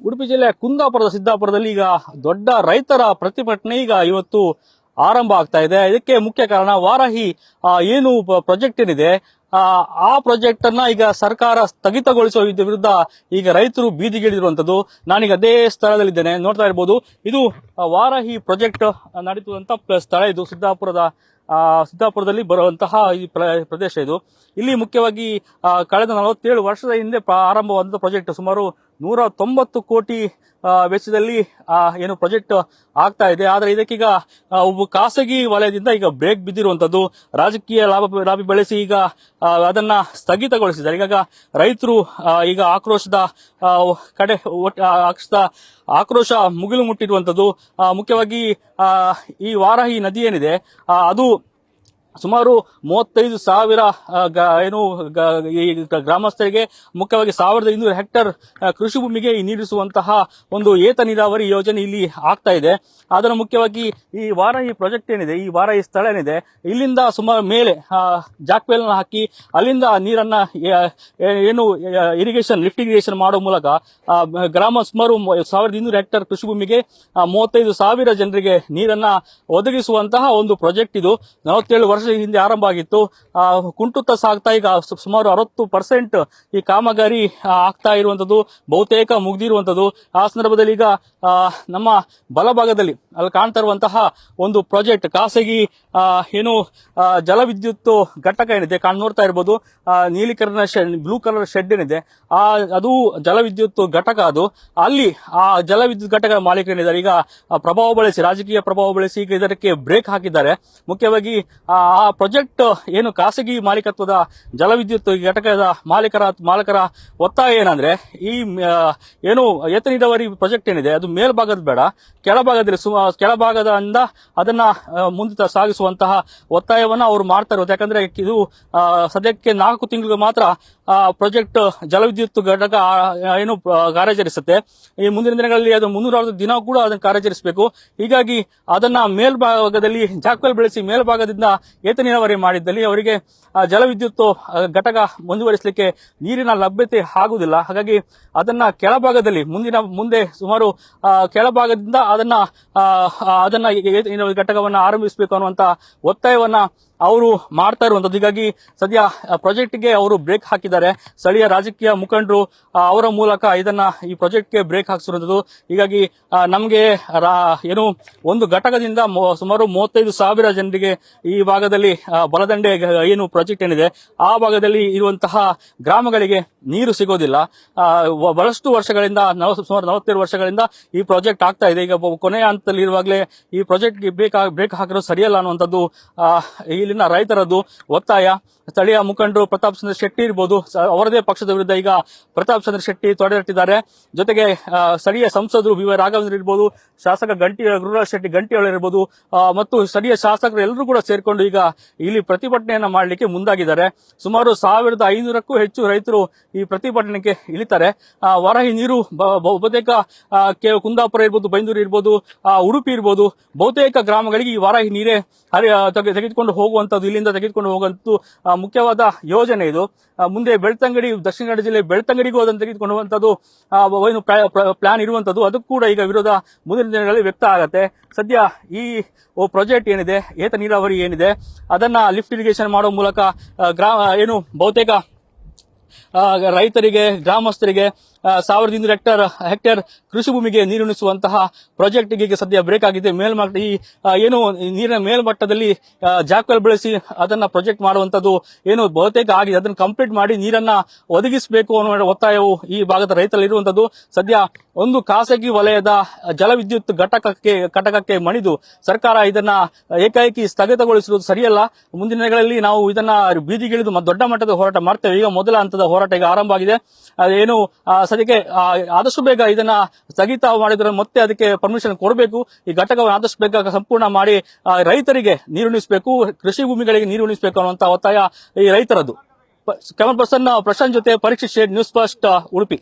ಉಡುಪಿ ಜಿಲ್ಲೆಯ ಕುಂದಾಪುರದ ಸಿದ್ದಾಪುರದಲ್ಲಿ ಈಗ ದೊಡ್ಡ ರೈತರ ಪ್ರತಿಭಟನೆ ಈಗ ಇವತ್ತು ಆರಂಭ ಆಗ್ತಾ ಇದೆ. ಇದಕ್ಕೆ ಮುಖ್ಯ ಕಾರಣ ವಾರಾಹಿ ಏನು ಪ್ರಾಜೆಕ್ಟ್ ಏನಿದೆ ಆ ಪ್ರಾಜೆಕ್ಟ್ ಅನ್ನ ಈಗ ಸರ್ಕಾರ ಸ್ಥಗಿತಗೊಳಿಸುವ ವಿರುದ್ಧ ಈಗ ರೈತರು ಬೀದಿಗಿಳಿದಿರುವಂತದ್ದು. ನಾನೀಗ ಅದೇ ಸ್ಥಳದಲ್ಲಿದ್ದೇನೆ, ನೋಡ್ತಾ ಇರಬಹುದು. ಇದು ವಾರಾಹಿ ಪ್ರಾಜೆಕ್ಟ್ ನಡೀತುವಂತ ಸ್ಥಳ. ಇದು ಸಿದ್ದಾಪುರದಲ್ಲಿ ಬರುವಂತಹ ಈ ಪ್ರದೇಶ. ಇದು ಇಲ್ಲಿ ಮುಖ್ಯವಾಗಿ ಕಳೆದ 47 ವರ್ಷದ ಹಿಂದೆ ಆರಂಭವಾದಂತಹ ಪ್ರಾಜೆಕ್ಟ್. ಸುಮಾರು 190 ಕೋಟಿ ವೆಚ್ಚದಲ್ಲಿ ಏನು ಪ್ರಾಜೆಕ್ಟ್ ಆಗ್ತಾ ಇದೆ. ಆದ್ರೆ ಇದಕ್ಕೀಗ ಒಬ್ಬ ಖಾಸಗಿ ವಲಯದಿಂದ ಈಗ ಬ್ರೇಕ್ ಬಿದ್ದಿರುವಂತದ್ದು. ರಾಜಕೀಯ ಲಾಭ ಬೆಳೆಸಿ ಈಗ ಅದನ್ನ ಸ್ಥಗಿತಗೊಳಿಸಿದ್ದಾರೆ. ಈಗ ರೈತರು ಈಗ ಆಕ್ರೋಶ ಮುಗಿಲು ಮುಟ್ಟಿರುವಂತದ್ದು. ಮುಖ್ಯವಾಗಿ ಈ ವಾರಾಹಿ ನದಿ ಏನಿದೆ ಅದು ಸುಮಾರು 35,000 ಈ ಗ್ರಾಮಸ್ಥರಿಗೆ, ಮುಖ್ಯವಾಗಿ 1,200 ಹೆಕ್ಟೇರ್ ಕೃಷಿ ಭೂಮಿಗೆ ನೀಡಿಸುವಂತಹ ಒಂದು ಏತ ನೀರಾವರಿ ಯೋಜನೆ ಇಲ್ಲಿ ಆಗ್ತಾ ಇದೆ. ಅದನ್ನು ಮುಖ್ಯವಾಗಿ ಈ ವಾರಾಹಿ ಪ್ರಾಜೆಕ್ಟ್ ಏನಿದೆ, ಈ ವಾರಾಹಿ ಸ್ಥಳ ಏನಿದೆ, ಇಲ್ಲಿಂದ ಸುಮಾರು ಮೇಲೆ ಜಾಕ್ವೆಲ್ ಹಾಕಿ ಅಲ್ಲಿಂದ ನೀರನ್ನ ಲಿಫ್ಟ್ ಇರಿಗೇಷನ್ ಮಾಡುವ ಮೂಲಕ ಸುಮಾರು 1,200 ಹೆಕ್ಟೇರ್ ಕೃಷಿ ಭೂಮಿಗೆ 35,000 ಜನರಿಗೆ ನೀರನ್ನ ಒದಗಿಸುವಂತಹ ಒಂದು ಪ್ರಾಜೆಕ್ಟ್. ಇದು 47 ವರ್ಷ ಹಿಂದೆ ಆರಂಭ ಆಗಿತ್ತು. ಕುಂಟುತ್ತಾ ಸಾಗ್ತಾ ಈಗ ಸುಮಾರು 60% ಈ ಕಾಮಗಾರಿ ಆಗ್ತಾ ಇರುವಂತದ್ದು, ಬಹುತೇಕ ಮುಗ್ದಿರುವಂತದ್ದು. ಆ ಸಂದರ್ಭದಲ್ಲಿ ಈಗ ನಮ್ಮ ಬಲಭಾಗದಲ್ಲಿ ಅಲ್ಲಿ ಕಾಣ್ತಾ ಇರುವಂತಹ ಒಂದು ಪ್ರಾಜೆಕ್ಟ್, ಖಾಸಗಿ ಜಲವಿದ್ಯುತ್ ಘಟಕ ಏನಿದೆ ನೋಡ್ತಾ ಇರಬಹುದು. ನೀಲಿ ಕಲರ್ ಬ್ಲೂ ಕಲರ್ ಶೆಡ್ ಏನಿದೆ ಅದು ಜಲವಿದ್ಯುತ್ ಘಟಕ. ಅದು ಅಲ್ಲಿ ಆ ಜಲವಿದ್ಯುತ್ ಘಟಕ ಮಾಲೀಕರೇನಿದ್ದಾರೆ ಈಗ ರಾಜಕೀಯ ಪ್ರಭಾವ ಬಳಸಿ ಈಗ ಇದಕ್ಕೆ ಬ್ರೇಕ್ ಹಾಕಿದ್ದಾರೆ. ಮುಖ್ಯವಾಗಿ ಆ ಪ್ರಾಜೆಕ್ಟ್ ಏನು ಖಾಸಗಿ ಮಾಲೀಕತ್ವದ ಜಲವಿದ್ಯುತ್ ಘಟಕದ ಮಾಲೀಕರ ಒತ್ತಾಯ ಏನಂದ್ರೆ, ಈ ಏತ ನೀರಾವರಿ ಪ್ರಾಜೆಕ್ಟ್ ಏನಿದೆ ಅದು ಮೇಲ್ಭಾಗದ ಬೇಡ, ಕೆಳಭಾಗದಿಂದ ಅದನ್ನ ಮುಂದೆ ಸಾಗಿಸುವಂತಹ ಒತ್ತಾಯವನ್ನ ಅವರು ಮಾಡ್ತಾ ಇರೋದು. ಯಾಕಂದ್ರೆ ಇದು ಸದ್ಯಕ್ಕೆ 4 ತಿಂಗಳಿಗೆ ಮಾತ್ರ ಪ್ರಾಜೆಕ್ಟ್ ಜಲವಿದ್ಯುತ್ ಘಟಕ ಕಾರ್ಯಾಚರಿಸುತ್ತೆ. ಈ ಮುಂದಿನ ದಿನಗಳಲ್ಲಿ ಅದು 360 ದಿನ ಕೂಡ ಅದನ್ನು ಕಾರ್ಯಾಚರಿಸಬೇಕು. ಹೀಗಾಗಿ ಅದನ್ನ ಮೇಲ್ಭಾಗದಲ್ಲಿ ಜಾಕ್ವೆಲ್ ಬೆಳೆಸಿ ಮೇಲ್ಭಾಗದಿಂದ ಏತ ನೀರಾವರಿ ಮಾಡಿದ್ದಲ್ಲಿ ಅವರಿಗೆ ಜಲವಿದ್ಯುತ್ ಘಟಕ ಮುಂದುವರಿಸಲಿಕ್ಕೆ ನೀರಿನ ಲಭ್ಯತೆ ಆಗುವುದಿಲ್ಲ. ಹಾಗಾಗಿ ಅದನ್ನ ಕೆಳಭಾಗದಲ್ಲಿ ಮುಂದೆ ಸುಮಾರು ಕೆಳಭಾಗದಿಂದ ಅದನ್ನ ಘಟಕವನ್ನ ಆರಂಭಿಸಬೇಕು ಅನ್ನುವಂತ ಒತ್ತಾಯವನ್ನ ಅವರು ಮಾಡ್ತಾ ಇರುವಂತದ್ದು. ಹೀಗಾಗಿ ಸದ್ಯ ಪ್ರಾಜೆಕ್ಟ್ಗೆ ಅವರು ಬ್ರೇಕ್ ಹಾಕಿದ್ದಾರೆ. ಸ್ಥಳೀಯ ರಾಜಕೀಯ ಮುಖಂಡರು ಅವರ ಮೂಲಕ ಈ ಪ್ರಾಜೆಕ್ಟ್ಗೆ ಬ್ರೇಕ್ ಹಾಕಿಸಿರುವಂತದ್ದು. ಹೀಗಾಗಿ ನಮಗೆ ಒಂದು ಘಟಕದಿಂದ ಸುಮಾರು 35,000 ಜನರಿಗೆ ಈ ಭಾಗದಲ್ಲಿ ಬಲದಂಡೆ ಏನು ಪ್ರಾಜೆಕ್ಟ್ ಏನಿದೆ ಆ ಭಾಗದಲ್ಲಿ ಇರುವಂತಹ ಗ್ರಾಮಗಳಿಗೆ ನೀರು ಸಿಗೋದಿಲ್ಲ. ಬಹಳಷ್ಟು ವರ್ಷಗಳಿಂದ ಸುಮಾರು 47 ವರ್ಷಗಳಿಂದ ಈ ಪ್ರಾಜೆಕ್ಟ್ ಆಗ್ತಾ ಇದೆ. ಈಗ ಕೊನೆಯ ಹಂತದಲ್ಲಿ ಇರುವಾಗಲೇ ಈ ಪ್ರಾಜೆಕ್ಟ್ಗೆ ಬ್ರೇಕ್ ಹಾಕಿರೋದು ಸರಿಯಲ್ಲ ಅನ್ನುವಂಥದ್ದು ಇಲ್ಲಿನ ರೈತರದ್ದು ಒತ್ತಾಯ. ಸ್ಥಳೀಯ ಮುಖಂಡರು ಪ್ರತಾಪ್ ಚಂದ್ರ ಶೆಟ್ಟಿ ಇರ್ಬೋದು, ಅವರದೇ ಪಕ್ಷದ ವಿರುದ್ಧ ಈಗ ಪ್ರತಾಪ್ ಚಂದ್ರ ಶೆಟ್ಟಿ ತೊಡೆತಟ್ಟಿದ್ದಾರೆ. ಜೊತೆಗೆ ಸ್ಥಳೀಯ ಸಂಸದರು ಬಿ ವೈ ರಾಘವೇಂದ್ರ ಇರ್ಬೋದು, ಶಾಸಕ ಗುರುರಾಜ್ ಶೆಟ್ಟಿ ಗಂಟಿಯಾಳು ಇರ್ಬೋದು, ಮತ್ತು ಸ್ಥಳೀಯ ಶಾಸಕರು ಎಲ್ಲರೂ ಕೂಡ ಸೇರ್ಕೊಂಡು ಈಗ ಇಲ್ಲಿ ಪ್ರತಿಭಟನೆಯನ್ನ ಮಾಡಲಿಕ್ಕೆ ಮುಂದಾಗಿದ್ದಾರೆ. ಸುಮಾರು 1,500ಕ್ಕೂ ಹೆಚ್ಚು ರೈತರು ಈ ಪ್ರತಿಭಟನೆಗೆ ಇಳಿತಾರೆ. ವಾರಾಹಿ ನೀರು ಬಹುತೇಕ ಕುಂದಾಪುರ ಇರ್ಬೋದು, ಬೈಂದೂರು ಇರ್ಬೋದು, ಉಡುಪಿ ಇರ್ಬೋದು, ಬಹುತೇಕ ಗ್ರಾಮಗಳಿಗೆ ಈ ವಾರಾಹಿ ನೀರೇ ತೆಗೆದುಕೊಂಡು ಹೋಗುವಂತದ್ದು, ಇಲ್ಲಿಂದ ತೆಗೆದುಕೊಂಡು ಹೋಗುವಂತದ್ದು ಮುಖ್ಯವಾದ ಯೋಜನೆ. ಇದು ಮುಂದೆ ಬೆಳ್ತಂಗಡಿ, ದಕ್ಷಿಣ ಕನ್ನಡ ಜಿಲ್ಲೆ ಬೆಳ್ತಂಗಡಿಗೂ ಅದನ್ನು ತೆಗೆದುಕೊಂಡು ಹೋಗುವಂತದ್ದು ಪ್ಲಾನ್ ಇರುವಂತದ್ದು. ಅದಕ್ಕೂ ಕೂಡ ಈಗ ವಿರೋಧ ಮುಂದಿನ ದಿನಗಳಲ್ಲಿ ವ್ಯಕ್ತ ಆಗತ್ತೆ. ಸದ್ಯ ಈ ಪ್ರಾಜೆಕ್ಟ್ ಏನಿದೆ, ಏತ ನೀರಾವರಿ ಏನಿದೆ, ಅದನ್ನ ಲಿಫ್ಟ್ ಇರಿಗೇಷನ್ ಮಾಡುವ ಮೂಲಕ ಬಹುತೇಕ ರೈತರಿಗೆ, ಗ್ರಾಮಸ್ಥರಿಗೆ 1,200 ಹೆಕ್ಟೇರ್ ಕೃಷಿ ಭೂಮಿಗೆ ನೀರುಣಿಸುವಂತಹ ಪ್ರಾಜೆಕ್ಟ್ ಈಗ ಸದ್ಯ ಬ್ರೇಕ್ ಆಗಿದೆ. ನೀರಿನ ಮೇಲ್ಮಟ್ಟದಲ್ಲಿ ಜಾಕ್ವೆಲ್ ಬೆಳೆಸಿ ಅದನ್ನ ಪ್ರಾಜೆಕ್ಟ್ ಮಾಡುವಂತದ್ದು ಬಹುತೇಕ ಆಗಿದೆ. ಅದನ್ನು ಕಂಪ್ಲೀಟ್ ಮಾಡಿ ನೀರನ್ನ ಒದಗಿಸಬೇಕು ಅನ್ನೋ ಒತ್ತಾಯವು ಈ ಭಾಗದ ರೈತರಲ್ಲಿರುವಂತದ್ದು. ಸದ್ಯ ಒಂದು ಖಾಸಗಿ ವಲಯದ ಜಲವಿದ್ಯುತ್ ಘಟಕಕ್ಕೆ ಮಣಿದು ಸರ್ಕಾರ ಇದನ್ನ ಏಕಾಏಕಿ ಸ್ಥಗಿತಗೊಳಿಸಿರುವುದು ಸರಿಯಲ್ಲ. ಮುಂದಿನ ದಿನಗಳಲ್ಲಿ ನಾವು ಇದನ್ನ ಬೀದಿಗಿಳಿದು ದೊಡ್ಡ ಮಟ್ಟದ ಹೋರಾಟ ಮಾಡ್ತೇವೆ. ಈಗ ಮೊದಲ ಹಂತದ ಹೋರಾಟ ಈಗ ಆರಂಭ ಆಗಿದೆ. ಸದ್ಯಕ್ಕೆ ಆದಷ್ಟು ಬೇಗ ಇದನ್ನ ಸ್ಥಗಿತ ಮಾಡಿದ್ರೆ ಮತ್ತೆ ಅದಕ್ಕೆ ಪರ್ಮಿಷನ್ ಕೊಡಬೇಕು. ಈ ಘಟಕವನ್ನು ಆದಷ್ಟು ಬೇಗ ಸಂಪೂರ್ಣ ಮಾಡಿ ರೈತರಿಗೆ ನೀರುಣಿಸಬೇಕು, ಕೃಷಿ ಭೂಮಿಗಳಿಗೆ ನೀರುಣಿಸಬೇಕು ಅನ್ನುವಂತ ಒತ್ತಾಯ ಈ ರೈತರದ್ದು. ಕ್ಯಾಮರಾ ಪರ್ಸನ್ ಪ್ರಶಾಂತ್ ಜೊತೆ Parikshit shade, news first, Udupi.